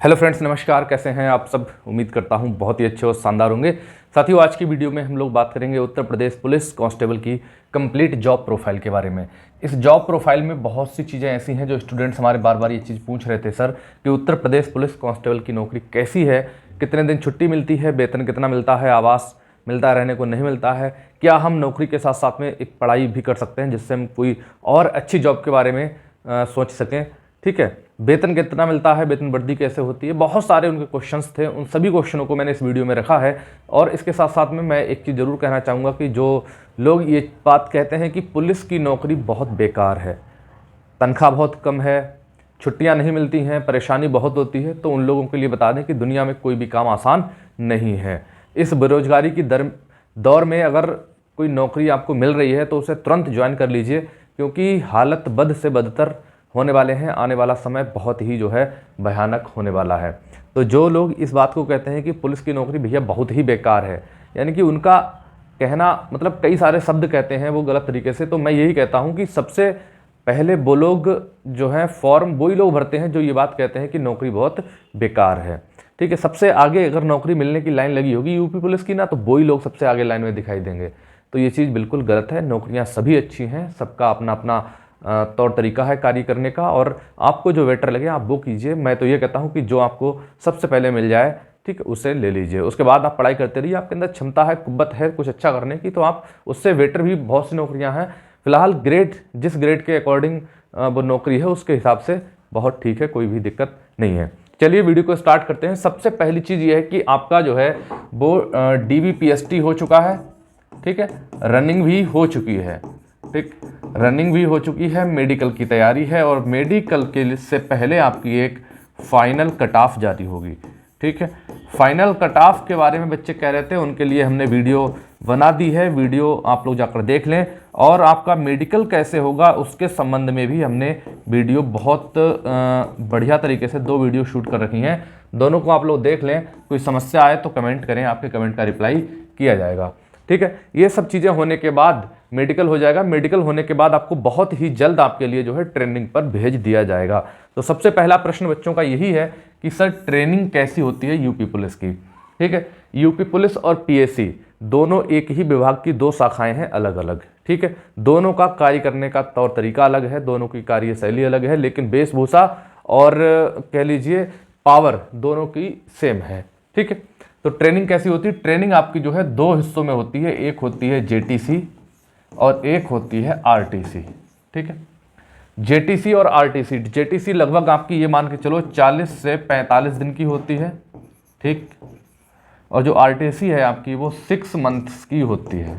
Hello friends, नमस्कार। कैसे हैं आप सब? उम्मीद करता हूं बहुत ही अच्छे और शानदार होंगे। साथियों, आज की वीडियो में हम लोग बात करेंगे उत्तर प्रदेश पुलिस कांस्टेबल की कंप्लीट जॉब प्रोफाइल के बारे में। इस जॉब प्रोफाइल में बहुत सी चीज़ें ऐसी हैं जो स्टूडेंट्स हमारे बार बार ये चीज़ पूछ रहे थे, सर कि उत्तर प्रदेश पुलिस कांस्टेबल की नौकरी कैसी है, कितने दिन छुट्टी मिलती है, वेतन कितना मिलता है, आवास मिलता है, रहने को नहीं मिलता है, क्या हम नौकरी के साथ साथ में एक पढ़ाई भी कर सकते हैं जिससे हम कोई और अच्छी जॉब के बारे में सोच सकें। ठीक है, वेतन कितना मिलता है, वेतन वृद्धि कैसे होती है, बहुत सारे उनके क्वेश्चंस थे। उन सभी क्वेश्चनों को मैंने इस वीडियो में रखा है। और इसके साथ साथ में मैं एक चीज़ ज़रूर कहना चाहूँगा कि जो लोग ये बात कहते हैं कि पुलिस की नौकरी बहुत बेकार है, तनख्वाह बहुत कम है, छुट्टियां नहीं मिलती हैं, परेशानी बहुत होती है, तो उन लोगों के लिए बता दें कि दुनिया में कोई भी काम आसान नहीं है। इस बेरोजगारी की दौर में अगर कोई नौकरी आपको मिल रही है तो उसे तुरंत ज्वाइन कर लीजिए, क्योंकि हालत बद से बदतर होने वाले हैं। आने वाला समय बहुत ही भयानक होने वाला है। तो जो लोग इस बात को कहते हैं कि पुलिस की नौकरी भैया बहुत ही बेकार है, यानी कि उनका कहना मतलब कई सारे शब्द कहते हैं वो गलत तरीके से, तो मैं यही कहता हूं कि सबसे पहले वो लोग जो हैं फॉर्म वही लोग भरते हैं जो ये बात कहते हैं कि नौकरी बहुत बेकार है। ठीक है, सबसे आगे अगर नौकरी मिलने की लाइन लगी होगी यूपी पुलिस की ना, तो वही लोग सबसे आगे लाइन में दिखाई देंगे। तो ये चीज़ बिल्कुल गलत है। नौकरियां सभी अच्छी हैं, सबका अपना अपना तौर तरीका है कार्य करने का, और आपको जो बेटर लगे आप वो कीजिए। मैं तो ये कहता हूँ कि जो आपको सबसे पहले मिल जाए, ठीक है, उसे ले लीजिए। उसके बाद आप पढ़ाई करते रहिए। आपके अंदर क्षमता है, कुव्वत है कुछ अच्छा करने की, तो आप उससे बेटर भी बहुत सी नौकरियाँ हैं। फिलहाल ग्रेड, जिस ग्रेड के अकॉर्डिंग वो नौकरी है उसके हिसाब से बहुत ठीक है, कोई भी दिक्कत नहीं है। चलिए वीडियो को स्टार्ट करते हैं। सबसे पहली चीज़ ये है कि आपका जो है वो DVPST हो चुका है। ठीक है, रनिंग भी हो चुकी है। ठीक, रनिंग भी हो चुकी है, मेडिकल की तैयारी है, और मेडिकल के से पहले आपकी एक फाइनल कट ऑफ जारी होगी। ठीक है, फाइनल कट ऑफ के बारे में बच्चे कह रहे थे, उनके लिए हमने वीडियो बना दी है। वीडियो आप लोग जाकर देख लें। और आपका मेडिकल कैसे होगा उसके संबंध में भी हमने वीडियो बहुत बढ़िया तरीके से 2 वीडियो शूट कर रखी हैं। दोनों को आप लोग देख लें। कोई समस्या आए तो कमेंट करें, आपके कमेंट का रिप्लाई किया जाएगा। ठीक है, ये सब चीज़ें होने के बाद मेडिकल हो जाएगा। मेडिकल होने के बाद आपको बहुत ही जल्द आपके लिए जो है ट्रेनिंग पर भेज दिया जाएगा। तो सबसे पहला प्रश्न बच्चों का यही है कि सर ट्रेनिंग कैसी होती है यूपी पुलिस की। ठीक है, यूपी पुलिस और PSC दोनों एक ही विभाग की 2 शाखाएं हैं, अलग अलग। ठीक है, दोनों का कार्य करने का तौर तरीका अलग है, दोनों की कार्यशैली अलग है, लेकिन वेशभूषा और कह लीजिए पावर दोनों की सेम है। ठीक है, तो ट्रेनिंग कैसी होती है? ट्रेनिंग आपकी जो है 2 हिस्सों में होती है। एक होती है JTC और एक होती है RTC। ठीक है, JTC और RTC। JTC लगभग आपकी ये मान के चलो 40 से 45 दिन की होती है। ठीक, और जो RTC है आपकी वो 6 मंथ्स की होती है,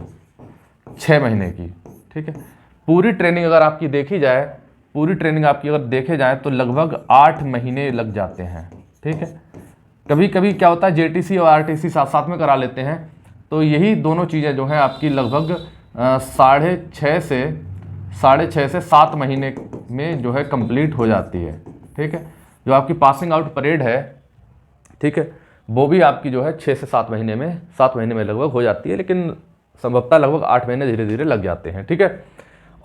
6 महीने की। ठीक है, पूरी ट्रेनिंग अगर आपकी देखी जाए, पूरी ट्रेनिंग आपकी अगर देखे जाए तो लगभग 8 महीने लग जाते हैं। ठीक है, कभी कभी क्या होता है JTC और RTC साथ साथ में करा लेते हैं, तो यही दोनों चीज़ें जो हैं आपकी लगभग 6.5 से 7 महीने में जो है कंप्लीट हो जाती है। ठीक है, जो आपकी पासिंग आउट परेड है, ठीक है, वो भी आपकी जो है 6 से 7 महीने में लगभग हो जाती है, लेकिन संभवतः लगभग 8 महीने धीरे धीरे लग जाते हैं। ठीक है,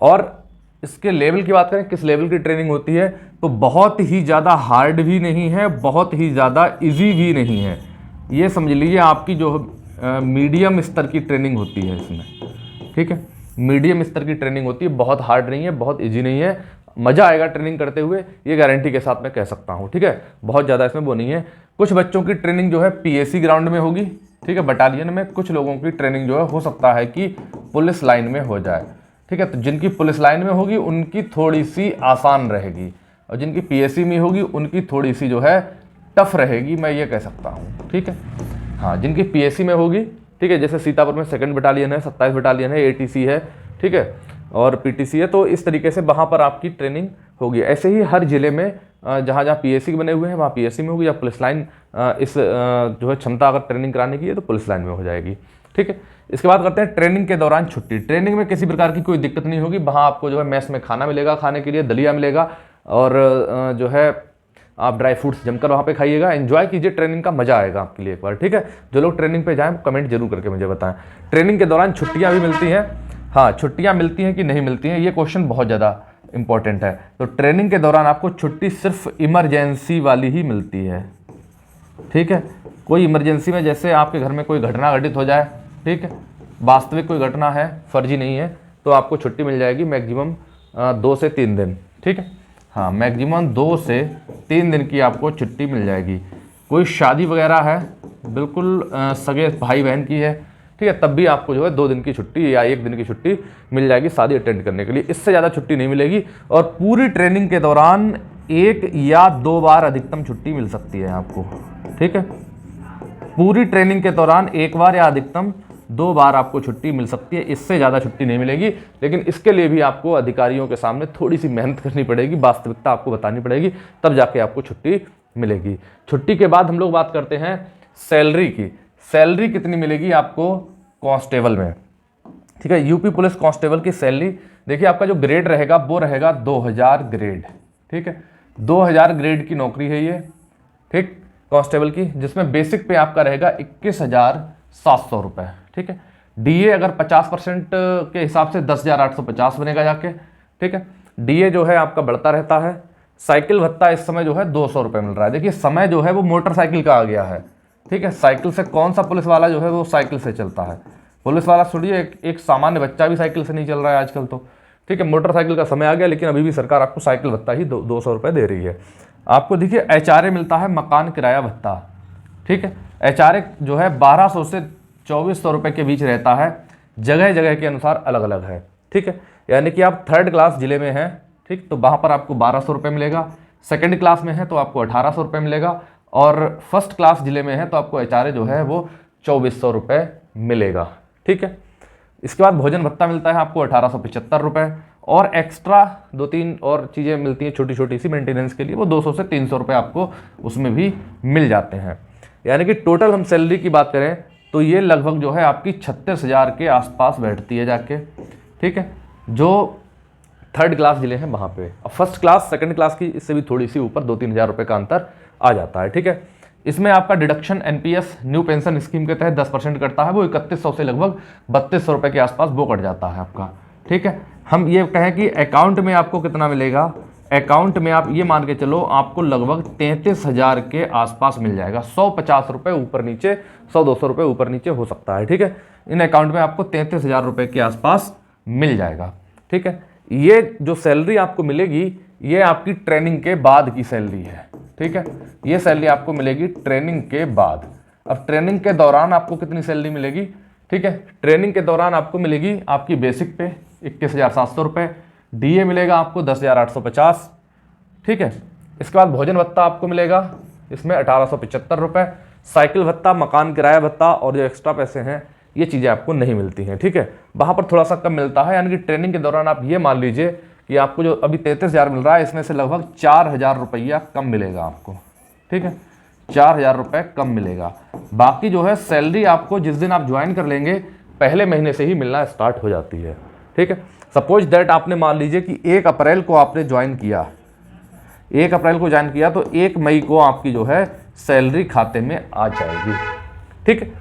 और इसके लेवल की बात करें, किस लेवल की ट्रेनिंग होती है, तो बहुत ही ज़्यादा हार्ड भी नहीं है, बहुत ही ज़्यादा इजी भी नहीं है। ये समझ लीजिए आपकी जो मीडियम स्तर की ट्रेनिंग होती है इसमें। ठीक है, मीडियम स्तर की ट्रेनिंग होती है, बहुत हार्ड नहीं है, बहुत इजी नहीं है। मज़ा आएगा ट्रेनिंग करते हुए, ये गारंटी के साथ मैं कह सकता हूँ। ठीक है, बहुत ज़्यादा इसमें वो नहीं है। कुछ बच्चों की ट्रेनिंग जो है PSC ग्राउंड में होगी, ठीक है, बटालियन में। कुछ लोगों की ट्रेनिंग जो है हो सकता है कि पुलिस लाइन में हो जाए। ठीक है, तो जिनकी पुलिस लाइन में होगी उनकी थोड़ी सी आसान रहेगी, और जिनकी PSC में होगी उनकी थोड़ी सी जो है टफ रहेगी, मैं ये कह सकता हूँ। ठीक है, हाँ, जिनकी PSC में होगी, ठीक है, जैसे सीतापुर में 2nd बटालियन है, 27 बटालियन है, ATC है, ठीक है, और PTC है, तो इस तरीके से वहाँ पर आपकी ट्रेनिंग होगी। ऐसे ही हर जिले में जहाँ जहाँ PSC बने हुए हैं वहाँ PSC में होगी, या पुलिस लाइन इस जो है क्षमता अगर ट्रेनिंग कराने की है तो पुलिस लाइन में हो जाएगी। ठीक है, इसके बाद करते हैं ट्रेनिंग के दौरान छुट्टी। ट्रेनिंग में किसी प्रकार की कोई दिक्कत नहीं होगी। वहाँ आपको जो है मेस में खाना मिलेगा, खाने के लिए दलिया मिलेगा, और जो है आप ड्राई फ्रूट्स जमकर वहाँ पे खाइएगा, एंजॉय कीजिए, ट्रेनिंग का मजा आएगा आपके लिए एक बार। ठीक है, जो लोग ट्रेनिंग पे जाएं कमेंट जरूर करके मुझे बताएं। ट्रेनिंग के दौरान छुट्टियाँ भी मिलती हैं। हाँ, छुट्टियाँ मिलती हैं कि नहीं मिलती हैं, ये क्वेश्चन बहुत ज़्यादा इंपॉर्टेंट है। तो ट्रेनिंग के दौरान आपको छुट्टी सिर्फ इमरजेंसी वाली ही मिलती है। ठीक है। कोई इमरजेंसी में जैसे आपके घर में कोई घटना घटित हो जाए, ठीक है, वास्तविक कोई घटना है, फर्जी नहीं है, तो आपको छुट्टी मिल जाएगी मैक्सिमम 2 से 3 दिन, ठीक है। हाँ, मैक्सिमम 2 से 3 दिन की आपको छुट्टी मिल जाएगी। कोई शादी वगैरह है, बिल्कुल सगे भाई बहन की है, ठीक है, तब भी आपको जो है 2 दिन की छुट्टी या 1 दिन की छुट्टी मिल जाएगी शादी अटेंड करने के लिए। इससे ज़्यादा छुट्टी नहीं मिलेगी। और पूरी ट्रेनिंग के दौरान 1 या 2 बार अधिकतम छुट्टी मिल सकती है आपको, ठीक है। पूरी ट्रेनिंग के दौरान 1 बार या अधिकतम 2 बार आपको छुट्टी मिल सकती है, इससे ज़्यादा छुट्टी नहीं मिलेगी। लेकिन इसके लिए भी आपको अधिकारियों के सामने थोड़ी सी मेहनत करनी पड़ेगी, वास्तविकता आपको बतानी पड़ेगी, तब जाके आपको छुट्टी मिलेगी। छुट्टी के बाद हम लोग बात करते हैं सैलरी की। सैलरी कितनी मिलेगी आपको कांस्टेबल में, ठीक है। यूपी पुलिस कांस्टेबल की सैलरी देखिए, आपका जो ग्रेड रहेगा वो रहेगा 2000 ग्रेड, ठीक है। 2000 ग्रेड की नौकरी है ये, ठीक, कांस्टेबल की, जिसमें बेसिक पे आपका रहेगा 21,700 रुपये, ठीक है। डीए अगर 50% के हिसाब से 10,850 बनेगा जाके, ठीक है। डीए जो है आपका बढ़ता रहता है। साइकिल भत्ता इस समय जो है 200 रुपये मिल रहा है। देखिए समय जो है वो मोटरसाइकिल का आ गया है, ठीक है। साइकिल से कौन सा पुलिस वाला जो है वो साइकिल से चलता है, पुलिस वाला छोड़िए, एक सामान्य बच्चा भी साइकिल से नहीं चल रहा है आजकल तो, ठीक है। मोटरसाइकिल का समय आ गया, लेकिन अभी भी सरकार आपको साइकिल भत्ता ही 200 रुपये दे रही है। आपको देखिए एचआरए मिलता है, मकान किराया भत्ता, ठीक है। एचआरए जो है 1200 से 2400 रुपये के बीच रहता है, जगह जगह के अनुसार अलग अलग है, ठीक है। यानी कि आप 3rd क्लास जिले में हैं, ठीक, तो वहाँ पर आपको 1200 रुपये मिलेगा। 2nd क्लास में है तो आपको 1800 रुपये मिलेगा। और 1st क्लास जिले में है तो आपको एचआरए जो है वो 2400 रुपये मिलेगा, ठीक है। इसके बाद भोजन भत्ता मिलता है आपको 1875 रुपये, और एक्स्ट्रा 2-3 और चीज़ें मिलती हैं छोटी छोटी सी मेंटेनेंस के लिए, वो 200 से 300 रुपये आपको उसमें भी मिल जाते हैं। यानी कि टोटल हम सैलरी की बात करें तो ये लगभग जो है आपकी 36,000 के आसपास बैठती है जाके, ठीक है, जो 3rd क्लास जिले हैं वहाँ पे। अब 1st क्लास 2nd क्लास की इससे भी थोड़ी सी ऊपर 2-3 हज़ार रुपये का अंतर आ जाता है, ठीक है। इसमें आपका deduction NPS new pension scheme के तहत 10% कटता है, वो 3100 से लगभग 3200 रुपये के आसपास वो कट जाता है आपका, ठीक है। हम ये कहें कि अकाउंट में आपको कितना मिलेगा, अकाउंट में आप ये मान के चलो आपको लगभग 33,000 के आसपास मिल जाएगा। 150 रुपये ऊपर नीचे, 100-200 रुपये ऊपर नीचे हो सकता है, ठीक है। इन अकाउंट में आपको 33,000 रुपये के आसपास मिल जाएगा, ठीक है। ये जो सैलरी आपको मिलेगी ये आपकी ट्रेनिंग के बाद की सैलरी है, ठीक है। ये सैलरी आपको मिलेगी ट्रेनिंग के बाद। अब ट्रेनिंग के दौरान आपको कितनी सैलरी मिलेगी, ठीक है। ट्रेनिंग के दौरान आपको मिलेगी आपकी बेसिक पे 21,700 रुपये, डीए मिलेगा आपको 10,850, ठीक है। इसके बाद भोजन भत्ता आपको मिलेगा इसमें 1875 रुपये, साइकिल भत्ता, मकान किराया भत्ता और जो एक्स्ट्रा पैसे हैं ये चीज़ें आपको नहीं मिलती हैं, ठीक है। वहाँ पर थोड़ा सा कम मिलता है, यानी कि ट्रेनिंग के दौरान आप ये मान लीजिए कि आपको जो अभी 33,000 मिल रहा है इसमें से लगभग 4,000 रुपया कम मिलेगा आपको, ठीक है। 4,000 रुपये कम मिलेगा। बाकी जो है सैलरी आपको जिस दिन आप ज्वाइन कर लेंगे पहले महीने से ही मिलना स्टार्ट हो जाती है, ठीक है। सपोज दैट आपने मान लीजिए कि 1 अप्रैल को आपने ज्वाइन किया, 1 अप्रैल को ज्वाइन किया तो 1 मई को आपकी जो है सैलरी खाते में आ जाएगी, ठीक है।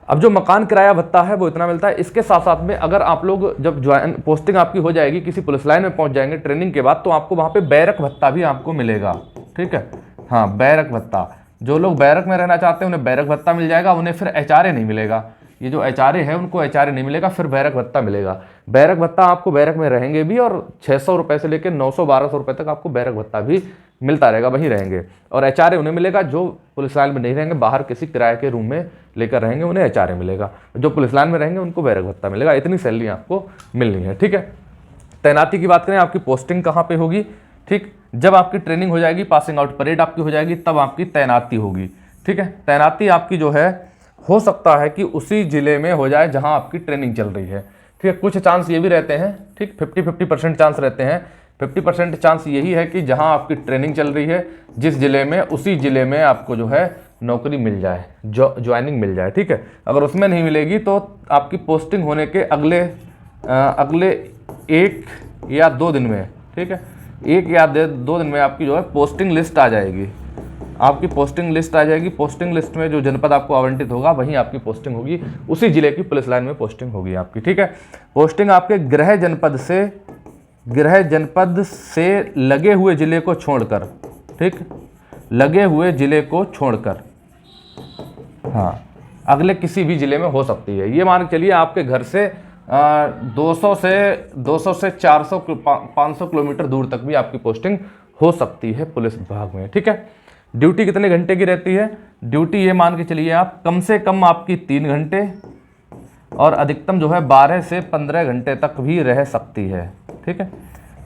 अब जो मकान किराया भत्ता है वो इतना मिलता है। इसके साथ साथ में अगर आप लोग जब ज्वाइन पोस्टिंग आपकी हो जाएगी, किसी पुलिस लाइन में पहुंच जाएंगे ट्रेनिंग के बाद, तो आपको वहाँ पे बैरक भत्ता भी आपको मिलेगा, ठीक है। हाँ, बैरक भत्ता, जो लोग बैरक में रहना चाहते हैं उन्हें बैरक भत्ता मिल जाएगा, उन्हें फिर एचआरए नहीं मिलेगा। ये जो एचआरए है उनको एचआरए नहीं मिलेगा, फिर बैरक भत्ता मिलेगा। बैरक भत्ता आपको बैरक में रहेंगे भी, और 600 रुपये से लेकर 900-1200 रुपये तक आपको बैरक भत्ता भी मिलता रहेगा, वहीं रहेंगे। और एचआरए उन्हें मिलेगा जो पुलिस लाइन में नहीं रहेंगे, बाहर किसी किराए के रूम में लेकर रहेंगे, उन्हें एचआरए मिलेगा। जो पुलिस लाइन में रहेंगे उनको बैरक भत्ता मिलेगा। इतनी सैलरी आपको मिलनी है, ठीक है। तैनाती की बात करें, आपकी पोस्टिंग कहाँ पे होगी, ठीक, जब आपकी ट्रेनिंग हो जाएगी, पासिंग आउट परेड आपकी हो जाएगी, तब आपकी तैनाती होगी, ठीक है। तैनाती आपकी जो है हो सकता है कि उसी जिले में हो जाए जहां आपकी ट्रेनिंग चल रही है, ठीक है। कुछ चांस ये भी रहते हैं, ठीक, 50-50% चांस रहते हैं। 50% चांस यही है कि जहां आपकी ट्रेनिंग चल रही है जिस जिले में, उसी जिले में आपको जो है नौकरी मिल जाए, ज्वाइनिंग मिल जाए, ठीक है। अगर उसमें नहीं मिलेगी तो आपकी पोस्टिंग होने के अगले 1 या 2 दिन में, ठीक है, 1 या 2 दिन में आपकी जो है पोस्टिंग लिस्ट आ जाएगी। आपकी पोस्टिंग लिस्ट आ जाएगी। पोस्टिंग लिस्ट में जो जनपद आपको आवंटित होगा वहीं आपकी पोस्टिंग होगी, उसी जिले की पुलिस लाइन में पोस्टिंग होगी आपकी, ठीक है। पोस्टिंग आपके गृह जनपद से लगे हुए जिले को छोड़कर, ठीक, लगे हुए जिले को छोड़कर, हाँ, अगले किसी भी ज़िले में हो सकती है। ये मान के चलिए आपके घर से 200 से 400 500 किलोमीटर दूर तक भी आपकी पोस्टिंग हो सकती है पुलिस विभाग में। ठीक है, ड्यूटी कितने घंटे की रहती है? ड्यूटी ये मान के चलिए आप कम से कम आपकी 3 घंटे और अधिकतम जो है 12 से 15 घंटे तक भी रह सकती है। ठीक है,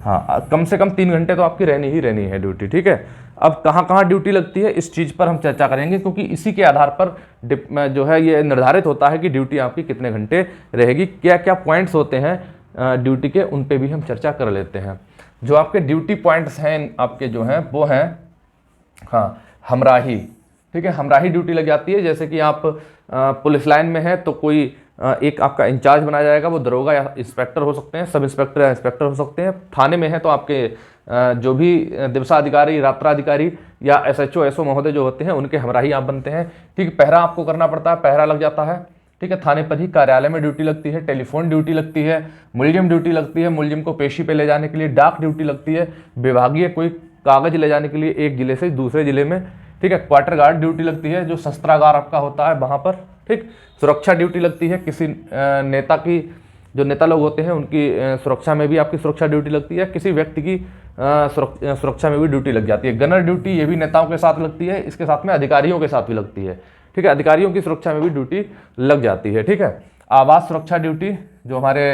हाँ, कम से कम 3 घंटे तो आपकी रहनी ही रहनी है ड्यूटी। ठीक है, अब कहाँ कहाँ ड्यूटी लगती है इस चीज़ पर हम चर्चा करेंगे, क्योंकि इसी के आधार पर जो है ये निर्धारित होता है कि ड्यूटी आपकी कितने घंटे रहेगी। क्या क्या पॉइंट्स होते हैं ड्यूटी के, उन पे भी हम चर्चा कर लेते हैं। जो आपके ड्यूटी पॉइंट्स हैं आपके जो हैं वो हैं, हाँ, हमराही। ठीक है, हमराही ड्यूटी लग जाती है। जैसे कि आप पुलिस लाइन में है तो कोई एक आपका इंचार्ज बनाया जाएगा, वो दरोगा या इंस्पेक्टर हो सकते हैं, सब इंस्पेक्टर या इंस्पेक्टर हो सकते हैं। थाने में है तो आपके जो भी दिवसाधिकारी, रात्राधिकारी या एसएचओ एसओ महोदय जो होते हैं उनके हमराही आप बनते हैं। ठीक, पहरा आपको करना पड़ता है, पहरा लग जाता है। ठीक है, थाने पर ही कार्यालय में ड्यूटी लगती है, टेलीफोन ड्यूटी लगती है, मुलजिम ड्यूटी लगती है, मुलजिम को पेशी पे ले जाने के लिए डाक ड्यूटी लगती है, विभागीय कोई कागज ले जाने के लिए एक जिले से दूसरे जिले में। ठीक है, क्वार्टर गार्ड ड्यूटी लगती है, जो शस्त्रागार आपका होता है वहाँ पर। ठीक, सुरक्षा ड्यूटी लगती है, किसी नेता की, जो नेता लोग होते हैं उनकी सुरक्षा में भी आपकी सुरक्षा ड्यूटी लगती है। किसी व्यक्ति की सुरक्षा में भी ड्यूटी लग जाती है। गनर ड्यूटी ये भी नेताओं के साथ लगती है, इसके साथ में अधिकारियों के साथ भी लगती है। ठीक है, अधिकारियों की सुरक्षा में भी ड्यूटी लग जाती है। ठीक है, आवास सुरक्षा ड्यूटी, जो हमारे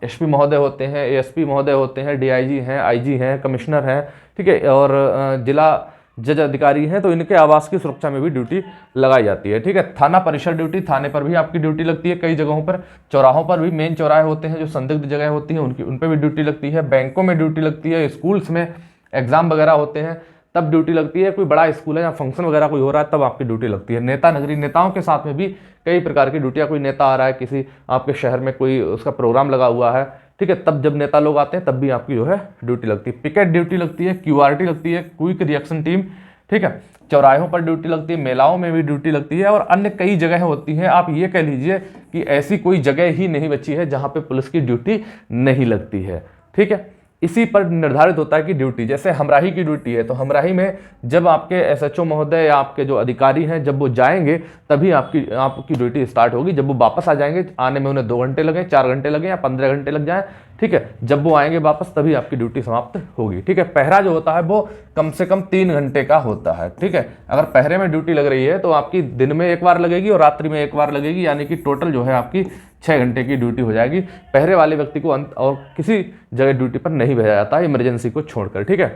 एसपी महोदय होते हैं, एएसपी महोदय होते हैं, डीआईजी हैं, आईजी हैं, कमिश्नर हैं, ठीक है, और जिला जज अधिकारी हैं, तो इनके आवास की सुरक्षा में भी ड्यूटी लगाई जाती है। ठीक है, थाना परिसर ड्यूटी, थाने पर भी आपकी ड्यूटी लगती है। कई जगहों पर, चौराहों पर भी, मेन चौराहे होते हैं जो संदिग्ध जगह होती हैं उन पर भी ड्यूटी लगती है। बैंकों में ड्यूटी लगती है, स्कूल्स में एग्जाम वगैरह होते हैं तब ड्यूटी लगती है। कोई बड़ा स्कूल है या फंक्शन वगैरह कोई हो रहा है तब आपकी ड्यूटी लगती है। नेता नगरी, नेताओं के साथ में भी कई प्रकार की ड्यूटियाँ, कोई नेता आ रहा है किसी आपके शहर में, कोई उसका प्रोग्राम लगा हुआ है, ठीक है, तब जब नेता लोग आते हैं तब भी आपकी जो है ड्यूटी लगती है। पिकेट ड्यूटी लगती है, क्यूआरटी लगती है, क्विक रिएक्शन टीम, ठीक है, चौराहों पर ड्यूटी लगती है, मेलाओं में भी ड्यूटी लगती है, और अन्य कई जगह होती हैं। आप ये कह लीजिए कि ऐसी कोई जगह ही नहीं बची है जहाँ पे पुलिस की ड्यूटी नहीं लगती है। ठीक है, इसी पर निर्धारित होता है कि ड्यूटी, जैसे हमराही की ड्यूटी है तो हमराही में जब आपके एसएचओ महोदय या आपके जो अधिकारी हैं जब वो जाएंगे तभी आपकी ड्यूटी स्टार्ट होगी। जब वो वापस आ जाएंगे, आने में उन्हें 2 घंटे लगे, 4 घंटे लगे या 15 घंटे लग जाए, ठीक है, जब वो आएंगे वापस तभी आपकी ड्यूटी समाप्त होगी। ठीक है, पहरा जो होता है वो कम से कम 3 घंटे का होता है। ठीक है, अगर पहरे में ड्यूटी लग रही है तो आपकी दिन में एक बार लगेगी और रात्रि में एक बार लगेगी, यानी कि टोटल जो है आपकी 6 घंटे की ड्यूटी हो जाएगी। पहरे वाले व्यक्ति को और किसी जगह ड्यूटी पर नहीं भेजा जाता है, इमरजेंसी को छोड़कर। ठीक है,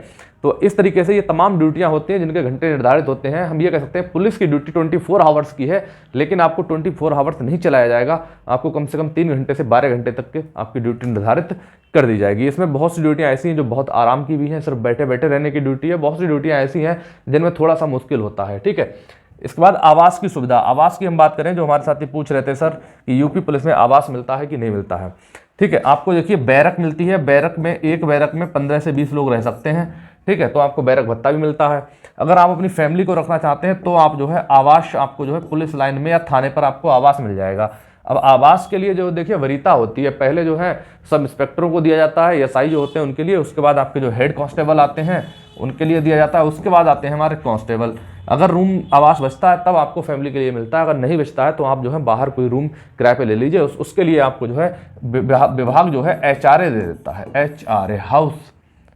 तो इस तरीके से ये तमाम ड्यूटियां होती हैं जिनके घंटे निर्धारित होते हैं। हम ये कह सकते हैं पुलिस की ड्यूटी 24 आवर्स की है, लेकिन आपको 24 आवर्स नहीं चलाया जाएगा। आपको कम से कम 3 घंटे से 12 घंटे तक के आपकी ड्यूटी निर्धारित कर दी जाएगी। इसमें बहुत सी ड्यूटियां ऐसी हैं जो बहुत आराम की भी हैं, सिर्फ बैठे बैठे रहने की ड्यूटी है। बहुत सी ड्यूटियां ऐसी हैं जिनमें थोड़ा सा मुश्किल होता है। ठीक है, इसके बाद आवास की सुविधा। आवास की हम बात करें, जो हमारे साथी पूछ रहे थे सर कि यूपी पुलिस में आवास मिलता है कि नहीं मिलता है। ठीक है, आपको देखिए बैरक मिलती है। बैरक में, एक बैरक में 15 से 20 लोग रह सकते हैं। ठीक है, तो आपको बैरक भत्ता भी मिलता है। अगर आप अपनी फैमिली को रखना चाहते हैं तो आप जो है आवास, आपको जो है पुलिस लाइन में या थाने पर आपको आवास मिल जाएगा। अब आवास के लिए जो देखिए वरीयता होती है, पहले जो है सब इंस्पेक्टरों को दिया जाता है, एसआई जो होते हैं उनके लिए, उसके बाद आपके जो हेड कांस्टेबल आते हैं उनके लिए दिया जाता है, उसके बाद आते हैं हमारे कांस्टेबल। अगर रूम आवास बचता है तब आपको फैमिली के लिए मिलता है, अगर नहीं बचता है तो आप जो है बाहर कोई रूम किराए पे ले लीजिए। उसके लिए आपको जो है विभाग जो है HRA दे देता है, HRA, हाउस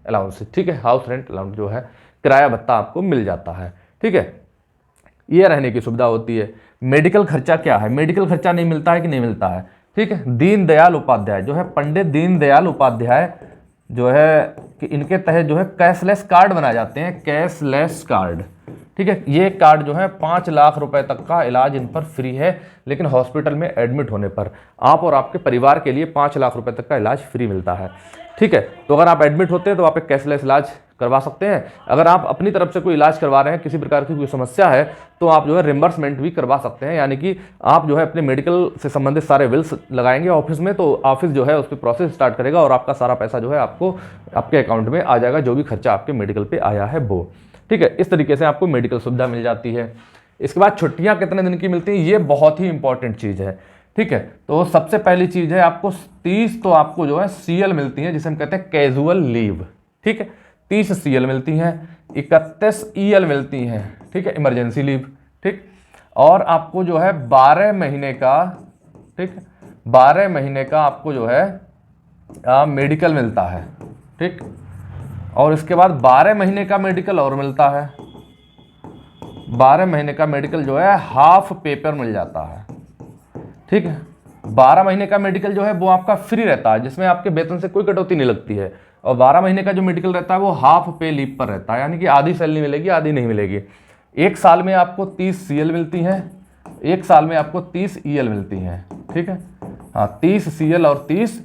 अलाउंस। ठीक है, हाउस रेंट अलाउंस जो है किराया भत्ता आपको मिल जाता है। ठीक है, ये रहने की सुविधा होती है। मेडिकल खर्चा क्या है? मेडिकल खर्चा नहीं मिलता है कि नहीं मिलता है। ठीक है, दीनदयाल उपाध्याय जो है, पंडित दीनदयाल उपाध्याय जो है कि इनके तहत जो है कैशलेस कार्ड बनाए जाते हैं, कैशलेस कार्ड। ठीक है, ये कार्ड जो है 5 लाख रुपए तक का इलाज इन पर फ्री है, लेकिन हॉस्पिटल में एडमिट होने पर आप और आपके परिवार के लिए 5 लाख रुपए तक का इलाज फ्री मिलता है। ठीक है, तो अगर आप एडमिट होते हैं तो आप एक कैशलेस इलाज करवा सकते हैं। अगर आप अपनी तरफ से कोई इलाज करवा रहे हैं, किसी प्रकार की कोई समस्या है, तो आप जो है रिम्बर्समेंट भी करवा सकते हैं, यानी कि आप जो है अपने मेडिकल से संबंधित सारे बिल्स लगाएंगे ऑफिस में, तो ऑफिस जो है उस पर प्रोसेस स्टार्ट करेगा और आपका सारा पैसा जो है आपको आपके अकाउंट में आ जाएगा, जो भी खर्चा आपके मेडिकल पे आया है वो। ठीक है, इस तरीके से आपको मेडिकल सुविधा मिल जाती है। इसके बाद छुट्टियाँ कितने दिन की मिलती हैं, ये बहुत ही इंपॉर्टेंट चीज़ है। ठीक है, तो सबसे पहली चीज़ है आपको 30 तो आपको जो है CL मिलती है, जिसे हम कहते हैं कैजुअल लीव। ठीक है, 30 CL मिलती हैं, 31 EL मिलती हैं। ठीक है, इमरजेंसी लीव। ठीक, और आपको जो है 12 महीने का, ठीक, 12 महीने का आपको जो है मेडिकल मिलता है, ठीक। और इसके बाद 12 महीने का मेडिकल और मिलता है, 12 महीने का मेडिकल जो है हाफ पेपर मिल जाता है, ठीक है। 12 महीने का मेडिकल जो है वो आपका फ्री रहता है, जिसमें आपके वेतन से कोई कटौती नहीं लगती है। और 12 महीने का जो मेडिकल रहता है वो हाफ पे लीव पर रहता है, यानी कि आधी सैलरी मिलेगी, आधी नहीं मिलेगी। एक साल में आपको 30 CL मिलती हैं, एक साल में आपको 30 EL मिलती हैं, ठीक है। हाँ, 30 CL और 30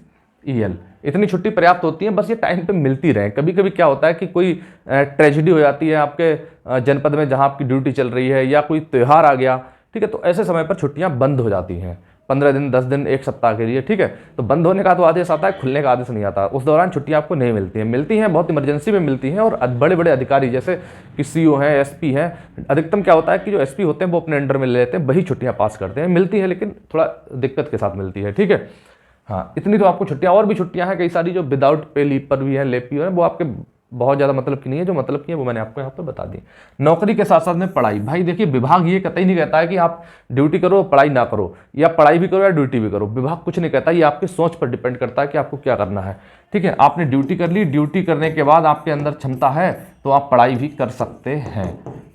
EL, इतनी छुट्टी पर्याप्त होती है, बस ये टाइम पे मिलती रहे। कभी कभी क्या होता है कि कोई ट्रेजेडी हो जाती है आपके जनपद में जहाँ आपकी ड्यूटी चल रही है, या कोई त्यौहार आ गया, ठीक है, तो ऐसे समय पर छुट्टियाँ बंद हो जाती हैं 15 दिन, 10 दिन, एक सप्ताह के लिए, ठीक है। तो बंद होने का तो आदेश आता है, खुलने का आदेश नहीं आता। उस दौरान छुट्टियाँ आपको नहीं मिलती हैं, बहुत इमरजेंसी में मिलती हैं। और बड़े बड़े अधिकारी जैसे कि CO हैं, SP हैं, अधिकतम क्या होता है कि जो SP होते हैं वो अपने अंडर में ले लेते हैं, वही छुट्टियाँ पास करते हैं। मिलती है लेकिन थोड़ा दिक्कत के साथ मिलती है, ठीक है। हाँ, इतनी तो आपको छुट्टियाँ, और भी छुट्टियाँ हैं कई सारी जो विदाउट पे लीव पर भी हैं, लेप है, वो आपके बहुत ज़्यादा मतलब की नहीं है, जो मतलब की है वो मैंने आपको यहाँ पर बता दी। नौकरी के साथ साथ में पढ़ाई, भाई देखिए विभाग ये कतई नहीं कहता है कि आप ड्यूटी करो पढ़ाई ना करो, या पढ़ाई भी करो या ड्यूटी भी करो, विभाग कुछ नहीं कहता। ये आपकी सोच पर डिपेंड करता है कि आपको क्या करना है, ठीक है। आपने ड्यूटी कर ली, ड्यूटी करने के बाद आपके अंदर क्षमता है तो आप पढ़ाई भी कर सकते हैं,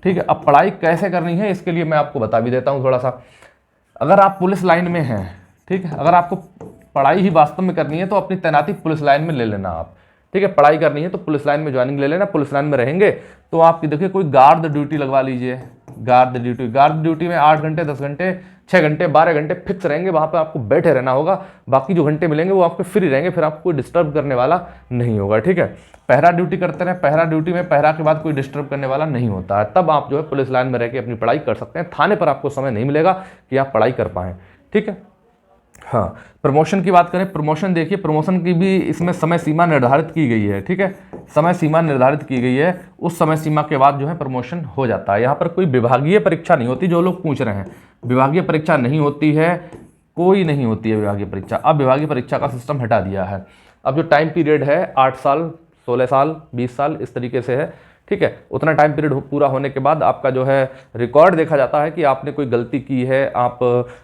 ठीक है। अब पढ़ाई कैसे करनी है इसके लिए मैं आपको बता भी देता हूँ थोड़ा सा। अगर आप पुलिस लाइन में हैं, ठीक है, अगर आपको पढ़ाई ही वास्तव में करनी है तो अपनी तैनाती पुलिस लाइन में ले लेना आप, ठीक है। पढ़ाई करनी है तो पुलिस लाइन में ज्वाइनिंग ले लेना। पुलिस लाइन में रहेंगे तो आपकी देखिए कोई गार्ड ड्यूटी लगवा लीजिए, गार्ड ड्यूटी में 8 घंटे, 10 घंटे, 6 घंटे, 12 घंटे फिक्स रहेंगे, वहाँ पे आपको बैठे रहना होगा। बाकी जो घंटे मिलेंगे वो आपके फ्री रहेंगे, फिर आपको कोई डिस्टर्ब करने वाला नहीं होगा, ठीक है। पहरा ड्यूटी करते रहें, पहरा ड्यूटी में पहरा के बाद कोई डिस्टर्ब करने वाला नहीं होता है, तब आप जो है पुलिस लाइन में रह के अपनी पढ़ाई कर सकते हैं। थाने पर आपको समय नहीं मिलेगा कि आप पढ़ाई कर पाएँ, ठीक है। हाँ, प्रमोशन की बात करें, प्रमोशन देखिए, प्रमोशन की भी इसमें समय सीमा निर्धारित की गई है, ठीक है। समय सीमा निर्धारित की गई है, उस समय सीमा के बाद जो है प्रमोशन हो जाता है। यहाँ पर कोई विभागीय परीक्षा नहीं होती, जो लोग पूछ रहे हैं, विभागीय परीक्षा नहीं होती है, कोई नहीं होती है विभागीय परीक्षा। अब विभागीय परीक्षा का सिस्टम हटा दिया है। अब जो टाइम पीरियड है 8 साल, 16 साल, 20 साल, इस तरीके से है, ठीक है। उतना टाइम पीरियड पूरा होने के बाद आपका जो है रिकॉर्ड देखा जाता है कि आपने कोई गलती की है, आप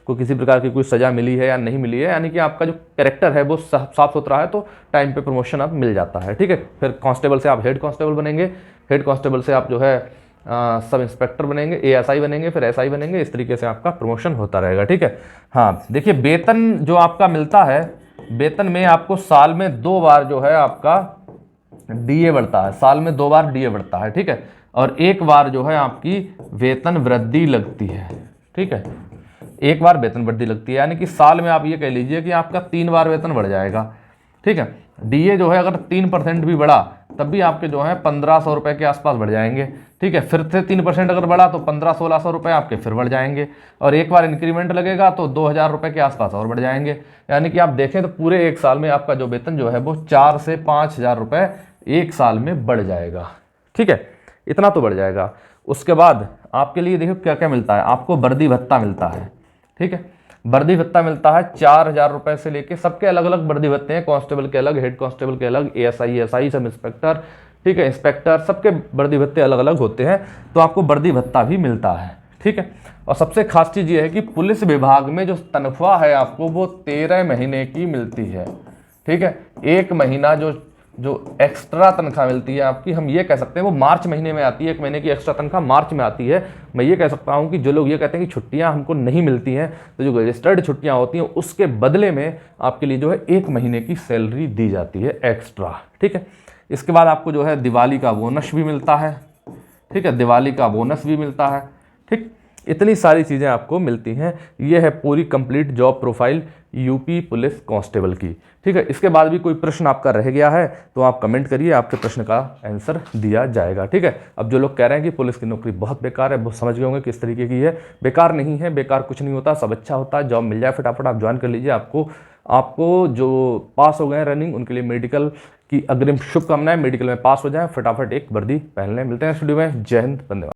को किसी प्रकार की कोई सज़ा मिली है या नहीं मिली है, यानी कि आपका जो कैरेक्टर है वो साफ सुथरा है, तो टाइम पे प्रमोशन आप मिल जाता है, ठीक है। फिर कांस्टेबल से आप हेड कांस्टेबल बनेंगे, हेड कांस्टेबल से आप जो है सब इंस्पेक्टर बनेंगे, ASI बनेंगे, फिर SI बनेंगे, इस तरीके से आपका प्रमोशन होता रहेगा, ठीक है। हाँ, देखिए वेतन जो आपका मिलता है, वेतन में आपको साल में 2 बार जो है आपका DA बढ़ता है, साल में 2 बार DA बढ़ता है, ठीक है। और 1 बार जो है आपकी वेतन वृद्धि लगती है, ठीक है। 1 बार वेतन वृद्धि लगती है, यानी कि साल में आप ये कह लीजिए कि आपका 3 बार वेतन बढ़ जाएगा, ठीक है। DA जो है अगर 3% भी बढ़ा तब भी आपके जो है 1500 रुपये के आसपास बढ़ जाएंगे, ठीक है। फिर से 3% अगर बढ़ा तो 1500-1600 रुपये आपके फिर बढ़ जाएंगे, और 1 बार इंक्रीमेंट लगेगा तो 2000 रुपये के आसपास और बढ़ जाएंगे। यानी कि आप देखें तो पूरे 1 साल में आपका जो वेतन जो है वो 4 से 5000 रुपये 1 साल में बढ़ जाएगा, ठीक है। इतना तो बढ़ जाएगा। उसके बाद आपके लिए देखो क्या क्या मिलता है, आपको वर्दी भत्ता मिलता है, ठीक है। वर्दी भत्ता मिलता है 4000 रुपये से लेके, सबके अलग अलग वर्दी भत्ते हैं, कांस्टेबल के अलग, हेड कांस्टेबल के अलग, ASI, SI, सब इंस्पेक्टर, ठीक है, इंस्पेक्टर, सबके वर्दी भत्ते अलग अलग होते हैं, तो आपको वर्दी भत्ता भी मिलता है, ठीक है। और सबसे खास चीज़ ये है कि पुलिस विभाग में जो तनख्वाह है आपको वो 13 महीने की मिलती है, ठीक है। 1 महीना जो एक्स्ट्रा तनख्वाह मिलती है आपकी, हम ये कह सकते हैं वो मार्च महीने में आती है, 1 महीने की एक्स्ट्रा तनख्वाह मार्च में आती है। मैं ये कह सकता हूँ कि जो लोग ये कहते हैं कि छुट्टियाँ हमको नहीं मिलती हैं, तो जो रजिस्टर्ड छुट्टियाँ होती हैं उसके बदले में आपके लिए जो है 1 महीने की सैलरी दी जाती है एक्स्ट्रा, ठीक है। इसके बाद आपको जो है दिवाली का बोनस भी मिलता है, ठीक है, दिवाली का बोनस भी मिलता है, ठीक। इतनी सारी चीज़ें आपको मिलती हैं। ये है पूरी complete job profile UP police constable की, ठीक है। इसके बाद भी कोई प्रश्न आपका रह गया है तो आप कमेंट करिए, आपके प्रश्न का आंसर दिया जाएगा, ठीक है। अब जो लोग कह रहे हैं कि पुलिस की नौकरी बहुत बेकार है, वो समझ गए होंगे किस तरीके की है। बेकार नहीं है, बेकार कुछ नहीं होता, सब अच्छा होता है। जॉब मिल जाए फटाफट आप ज्वाइन कर लीजिए। आपको जो पास हो गए हैं रनिंग उनके लिए मेडिकल की अग्रिम शुभकामनाएं, मेडिकल में पास हो जाएं, फटाफट एक वर्दी पहनने। मिलते हैं स्टूडियो में। जय हिंद, वंदे मातरम।